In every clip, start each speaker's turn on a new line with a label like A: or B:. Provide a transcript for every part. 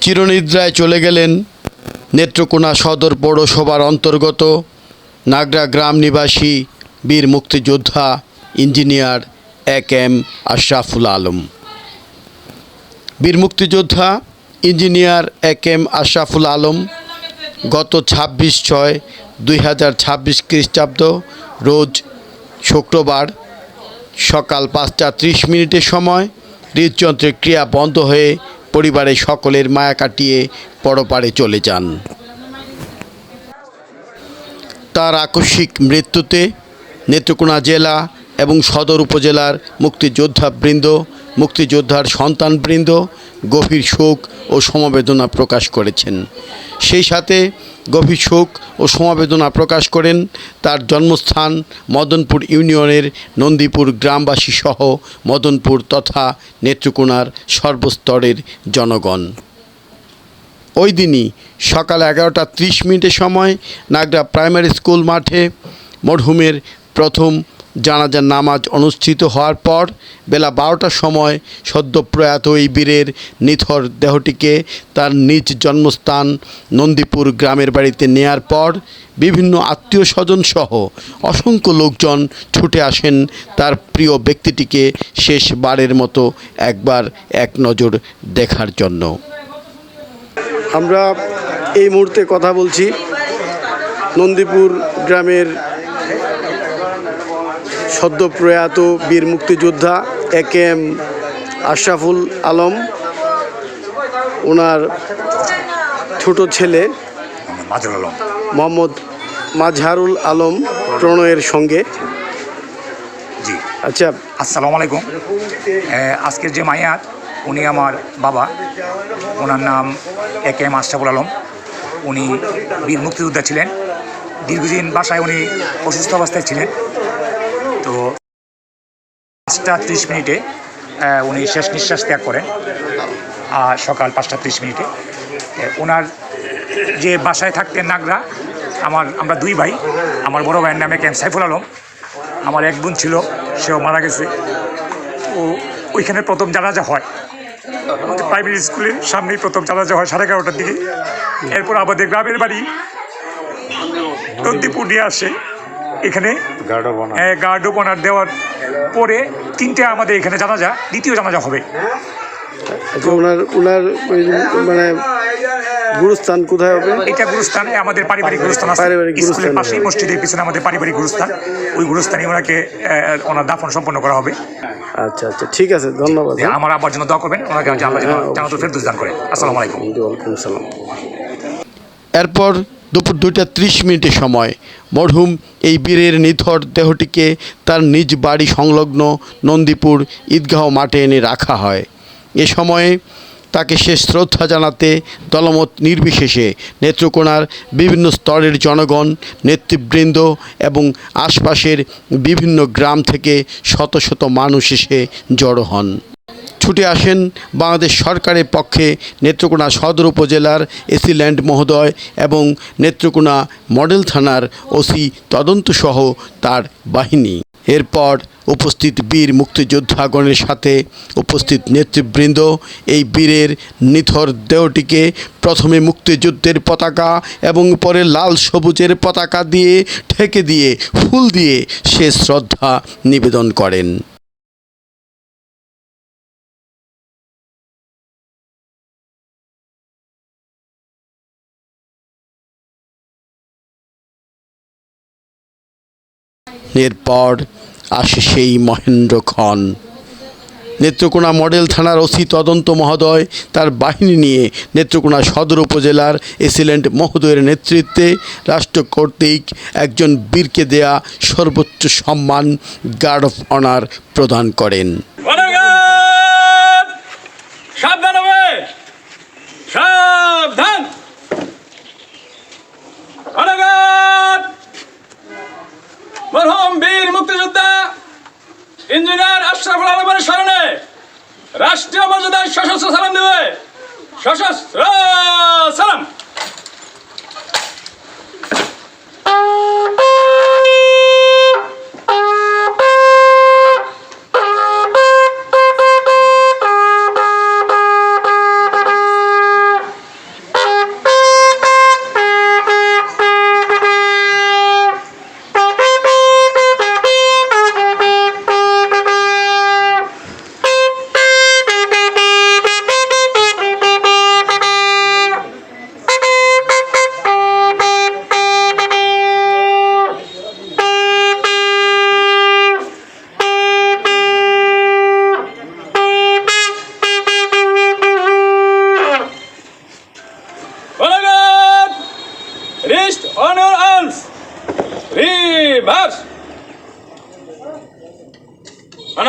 A: চিরনিদ্রায় চলে গেলেন নেত্রকোনা সদর পৌরসভার অন্তর্গত নাগরা গ্রাম নিবাসী বীর মুক্তিযোদ্ধা ইঞ্জিনিয়ার এ.কে.এম. আশরাফুল আলম। বীর মুক্তিযোদ্ধা ইঞ্জিনিয়ার এ.কে.এম. আশরাফুল আলম গত 26/6/2026 খ্রিস্টাব্দ রোজ শুক্রবার সকাল 5:30 সময় হৃদযন্ত্রের ক্রিয়া বন্ধ হয়ে পরিবারের সকলের মায়া কাটিয়ে পরপারে চলে যান। তার আকস্মিক মৃত্যুতে নেত্রকোনা জেলা এবং সদর উপজেলার মুক্তিযোদ্ধাবৃন্দ, মুক্তিযোদ্ধার সন্তানবৃন্দ গভীর শোক ও সমবেদনা প্রকাশ করেছেন। সেই সাথে গভীর শোক ও সমবেদনা প্রকাশ করেন তার জন্মস্থান মদনপুর ইউনিয়নের নন্দীপুর গ্রামবাসী সহ মদনপুর তথা নেত্রকোনার সর্বস্তরের জনগণ। ওই দিনই সকাল 11:30 সময় নাগরা প্রাইমারি স্কুল মাঠে মরহুমের প্রথম জানাজার নামাজ অনুষ্ঠিত হওয়ার পর বেলা 12টার সময় সদ্য প্রয়াত এই বীরের নিথর দেহটিকে তার নিজ জন্মস্থান নন্দীপুর গ্রামের বাড়িতে নেয়ার পর বিভিন্ন আত্মীয় স্বজন সহ অসংখ্য লোকজন ছুটে আসেন তার প্রিয় ব্যক্তিটিকে শেষবারের মতো একবার এক নজর দেখার জন্য। আমরা এই মুহূর্তে কথা বলছি নন্দীপুর গ্রামের সদ্য প্রয়াত বীর মুক্তিযোদ্ধা এ.কে.এম. আশরাফুল আলম, ওনার ছোট ছেলে মোহাম্মদ মাজহারুল আলম প্রণয়ের সঙ্গে।
B: জি
A: আচ্ছা,
B: আসসালামু আলাইকুম। আজকের যে মাইয়াত উনি আমার বাবা, ওনার নাম এ.কে.এম. আশরাফুল আলম। উনি বীর মুক্তিযোদ্ধা ছিলেন। দীর্ঘদিন বাসায় উনি অসুস্থ অবস্থায় ছিলেন। তো 5:30 উনি শেষ নিঃশ্বাস ত্যাগ করেন সকাল 5:30। ওনার যে বাসায় থাকতেন নাগরা, আমরা দুই ভাই। আমার বড় ভাইয়ের নাম এ.কে.এম. সাইফুল আলম। আমার এক বোন ছিল, সেও মারা গেছে। ও ওইখানে প্রথম জানাজা হয়, আমাদের প্রাইমারি স্কুলের সামনেই প্রথম জানাজা হয় 11:30টার দিকে। এরপর আমাদের গ্রামের বাড়ি নন্দীপুর নিয়ে আসে। এখানে গার্ড অফ অনার দেওয়ার পরে 3টে আমাদের এখানে জানাজা, দ্বিতীয় জানাজা হবে।
A: তো ওনার মানে গুরুস্থান কোথায় হবে?
B: এটা গুরুস্থানে আমাদের পারিবারিক গুরুস্থান আছে, স্কুলের পাশেই মসজিদের পিছনে আমাদের পারিবারিক গুরুস্থান। ওই গুরুস্থানে ওনার দাফন সম্পন্ন করা হবে।
A: আচ্ছা আচ্ছা, ঠিক আছে, ধন্যবাদ।
B: আমার আব্বার জন্য দোয়া করবেন, ওনাকে আল্লাহ জান্নাতুল ফেরদৌস দান করেন। আসসালামু আলাইকুম।
A: ওয়ালাইকুম আসসালাম। এরপর দুপুর 2:30 সময় মরহুম এই বীরের নিথর দেহটিকে তার নিজ বাড়ি সংলগ্ন নন্দীপুর ঈদগাহ মাঠে এনে রাখা হয়। এ সময়ে তাকে শেষ শ্রদ্ধা জানাতে দলমত নির্বিশেষে নেত্রকোনার বিভিন্ন স্তরের জনগণ, নেতৃবৃন্দ এবং আশপাশের বিভিন্ন গ্রাম থেকে শত শত মানুষ এসে জড়ো হন। ছুটে আসেন বাংলাদেশ সরকারের পক্ষে নেত্রকোনা সদর উপজেলার এসি ল্যান্ড মহোদয় এবং নেত্রকোনা মডেল থানার ওসি তদন্তসহ তার বাহিনী। এরপর উপস্থিত বীর মুক্তিযোদ্ধাগণের সাথে উপস্থিত নেতৃবৃন্দ এই বীরের নিথর দেহটিকে প্রথমে মুক্তিযুদ্ধের পতাকা এবং পরে লাল সবুজের পতাকা দিয়ে ঢেকে দিয়ে ফুল দিয়ে সে শ্রদ্ধা নিবেদন করেন। এরপর আসে সেই মহেন্দ্রক্ষণ। নেত্রকোনা মডেল থানার ওসি তদন্ত মহোদয় তার বাহিনী নিয়ে নেত্রকোনা সদর উপজেলার এসিল্যান্ড মহোদয়ের নেতৃত্বে রাষ্ট্র কর্তৃক একজন বীরকে দেয়া সর্বোচ্চ সম্মান গার্ড অফ অনার প্রদান করেন।
C: সাবধান, মরহুম বীর মুক্তিযোদ্ধা ইঞ্জিনিয়ার আশরাফুল আলমের স্মরণে রাষ্ট্রীয় মর্যাদায় সশস্ত্র সালাম দেবে। সশস্ত্র সালাম।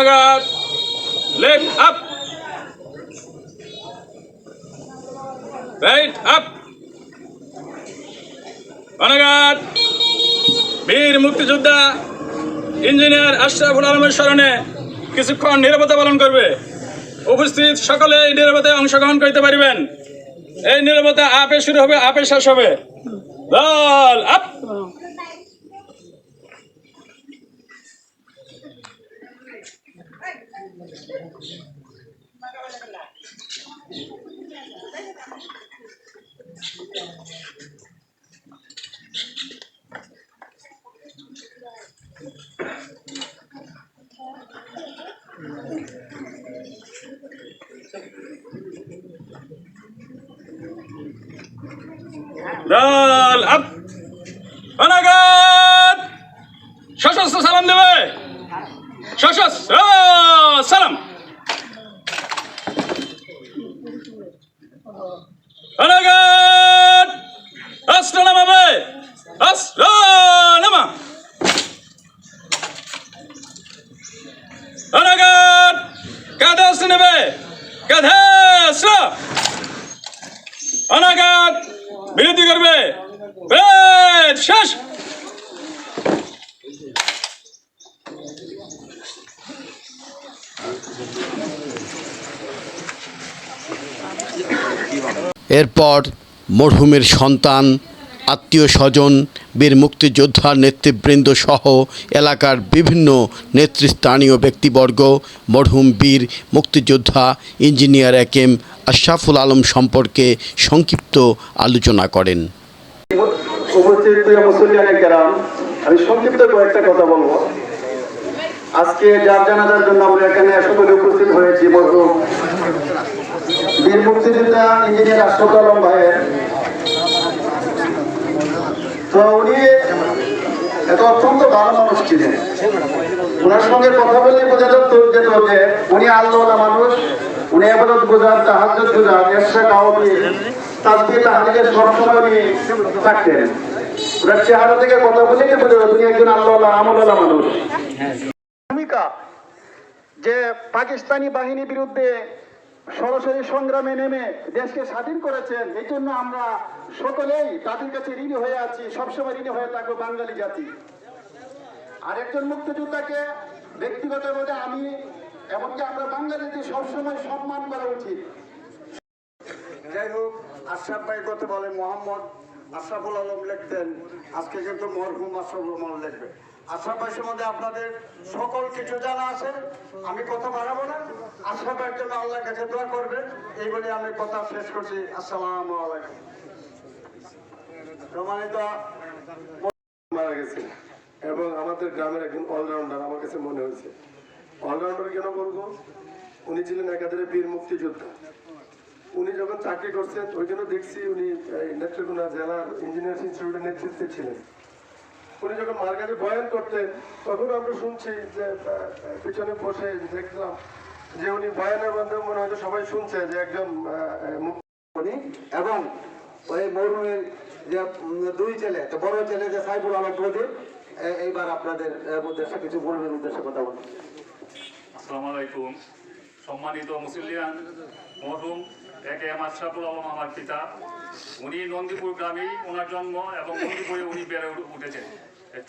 C: অনাগাত লেফট আপ রাইট আপ অনাগাত বীর মুক্তিযোদ্ধা ইঞ্জিনিয়ার আশরাফুল আলমের স্মরণে কিছুক্ষণ নীরবতা পালন করবে। উপস্থিত সকলে এই নীরবতায় অংশগ্রহণ করতে পারিবেন। এই নীরবতা আপে শুরু হবে, আপে শেষ হবে। দল আপ। দল আপ অনাগত সশস্ত্র সালাম দেবে। সশস্ত্র সালাম। অনাগত অস্ত্র নামাবে। অস্ত্র নামা। অনাগত কাঁধে অস্ত্র নেবে। কাঁধে অস্ত্র। অনাগত বিরতি করবে। শেষ।
A: এরপর মরহুমের সন্তান, আত্মীয় স্বজন, বীর মুক্তিযোদ্ধার নেতৃবৃন্দ সহ এলাকার বিভিন্ন নেতৃস্থানীয় ব্যক্তিবর্গ মরহুম বীর মুক্তিযোদ্ধা ইঞ্জিনিয়ার একেএম আশরাফুল আলম সম্পর্কে সংক্ষিপ্ত আলোচনা করেন।
D: উপস্থিত মুসলিয়ানে কেরাম, আমি সংক্ষিপ্ত কয়েকটা কথা বলবো। আজকে যার জানাজার জন্য আমরা এখানে সকলে উপস্থিত হয়েছি মরহুম বীর মুক্তিযোদ্ধা ইঞ্জিনিয়ার আশরাফুল আলম ভাইয়ের। তো উনি এত অত্যন্ত ভালো মানুষ ছিলেন। ওনার সঙ্গে কথা বললে বোঝা যেত যে উনি আল্লাহওয়ালা মানুষ। উনি ইবাদত গুজার, তাহাজ্জুদ গুজার, এশরা কাওয়াবি, তাসবিহ তাহলিলের সবসময় উনি থাকতেন। ওনার চেহারা থেকে কথা বললে বোঝা যেত উনি একজন আল্লাহওয়ালা, আমলওয়ালা মানুষ। ভূমিকা যে পাকিস্তানি বাহিনীর বিরুদ্ধে সরাসরি সংগ্রামে নেমে দেশকে স্বাধীন করেছেন, এই জন্য আমরা সকলেই তাদের কাছে ঋণী হয়ে আছি, সবসময় ঋণী হয়ে থাকবো বাঙালি জাতি। আর একজন মুক্তিযোদ্ধাকে ব্যক্তিগতভাবে আমি এমনকি আমরা বাঙালিদের সবসময় সম্মান করা উচিত। যাই হোক, আশরাফ ভাই কথা বলে মোহাম্মদ আশরাফুল আলম লিখতেন, আজকে কিন্তু মরহুম আশরাফুল আলম লিখবে। আশরাফ ভাই সম্বন্ধে আপনাদের সকল কিছু জানা আছে, আমি কথা বাড়াবো না। আশরাফ ভাইয়ের জন্য আল্লাহর কাছে দোয়া করবেন, এই বলে আমি কথা শেষ করছি। আসসালামু আলাইকুম। সম্মানিত মারা গেছে এবং আমাদের গ্রামের একজন অলরাউন্ডার আমার কাছে মনে হয়েছে। অলরাউন্ডার কেন বলবো? উনি ছিলেন একাধারে বীর মুক্তিযোদ্ধা। উনি যখন চাকরি করছেন ওইখানে দেখছি উনি নেত্রকোনা জেলার ইঞ্জিনিয়ার্স ইনস্টিটিউটের নেতৃত্বে ছিলেন। উনি যখন মার্কেটে বয়ান করতেন তখন আমরা শুনছি যে পিছনে বসে দেখলাম যে উনি বয়ানের মাধ্যমে মনে হয়তো সবাই শুনছে যে একজন উনি এবং ওই মরহুমের যে দুই ছেলে, বড় ছেলে যে সাইফুল আলম প্রদীপ, এইবার আপনাদের উদ্দেশ্যে কিছু বলবেন, উদ্দেশ্যে কথা বলবেন।
E: আসসালামু আলাইকুম। সম্মানিত মুসলিয়ান, মরহুম একেএম আশরাফুল আলম আমার পিতা। উনি নন্দীপুর গ্রামেই ওনার জন্ম এবং নন্দীপুরে উনি বেড়ে উঠেছেন।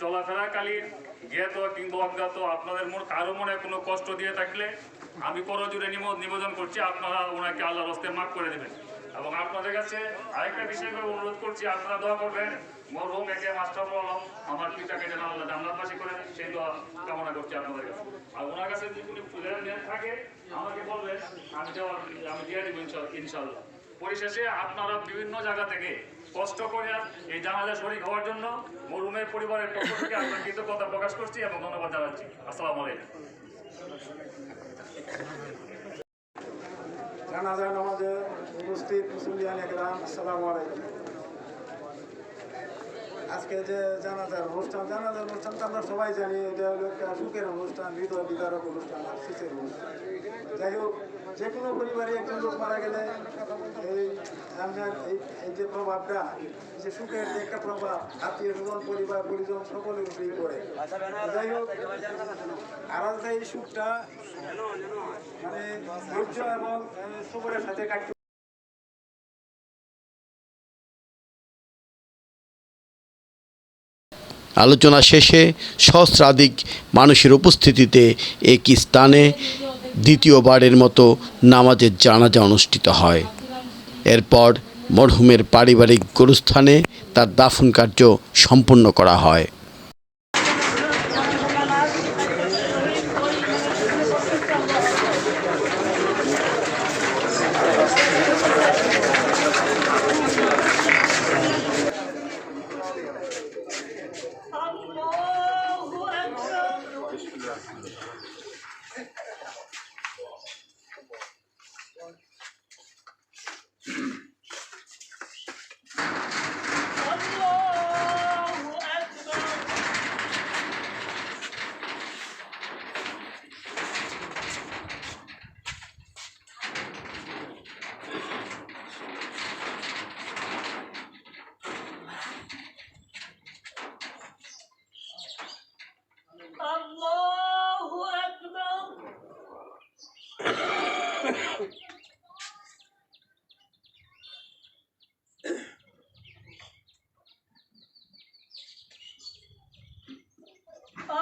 E: চলাফেরাকালীন জ্ঞাত কিংবা অজ্ঞাত আপনাদের কারো মনে কোনো কষ্ট দিয়ে থাকলে আমি করজোড়ে নিবেদন করছি আপনারা ওনাকে আল্লাহর হস্তে মাফ করে দেবেন। এবং আপনাদের কাছে আরেকটা বিষয় অনুরোধ করছি, আপনারা দোয়া করবেন মরহুম একেএম আশরাফুল আলম আমার পিতাকে যেন আল্লাহ জান্নাতবাসী করে, সেই দোয়া কামনা করছি আপনাদের কাছে। আর ওনার কাছে যদি কোনো লেনদেন থাকে আমাকে বলবেন, আমি দিয়ে দেবো ইনশাল্লাহ। পরিশেষে আপনারা বিভিন্ন জায়গা থেকে কষ্ট করে এই জানাজা শরীক হওয়ার জন্য মরহুমের পরিবারের পক্ষ থেকে আপনার কৃতজ্ঞতা প্রকাশ করছি এবং ধন্যবাদ জানাচ্ছি। আসসালামু আলাইকুম।
D: জানাজা নামাজে উপস্থিত মুসলিয়ানে কেরাম, আসসালামু আলাইকুম। আজকে যে জানাজার অনুষ্ঠান তো আমরা সবাই জানি, এটা হলো একটা সুখের অনুষ্ঠান, হৃদয় বিদারক অনুষ্ঠান, আফসোসের অনুষ্ঠান। যাই হোক, যে কোনো পরিবারে একজন লোক মারা গেলে এই
F: জানলার এই যে প্রভাবটা, যে সুখের যে একটা প্রভাব আত্মীয় স্বজন পরিবার পরিজন সকলের উপরেই পড়ে। যাই হোক, আরাজ ভাই এই সুখটা মানে ধৈর্য এবং সবরের সাথে কাটতে।
A: আলোচনা শেষে সহস্রাধিক মানুষের উপস্থিতিতে একই স্থানে দ্বিতীয়বারের মতো নামাজের জানাজা অনুষ্ঠিত হয়। এরপর মরহুমের পারিবারিক গোরস্থানে তার দাফন কার্য সম্পন্ন করা হয়।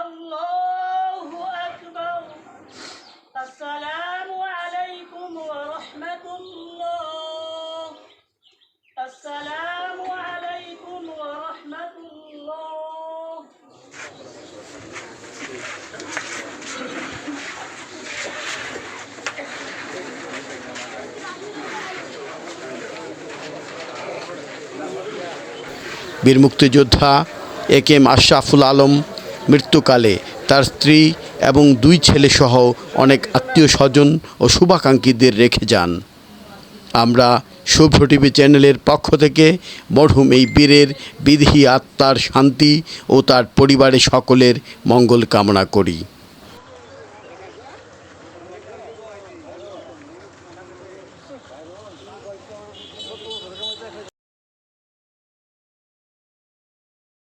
G: الله أكبر. السلام عليكم ورحمة الله. السلام عليكم ورحمة الله.
A: বীর মুক্তিযোদ্ধা একেএম আশরাফুল আলম মৃত্যুকালে তার স্ত্রী এবং 2 ছেলেসহ অনেক আত্মীয় স্বজন ও শুভাকাঙ্ক্ষীদের রেখে যান। আমরা শুভ্র টিভি চ্যানেলের পক্ষ থেকে মরহুম এই বীরের বিদেহী আত্মার শান্তি ও তার পরিবারের সকলের মঙ্গল কামনা করি।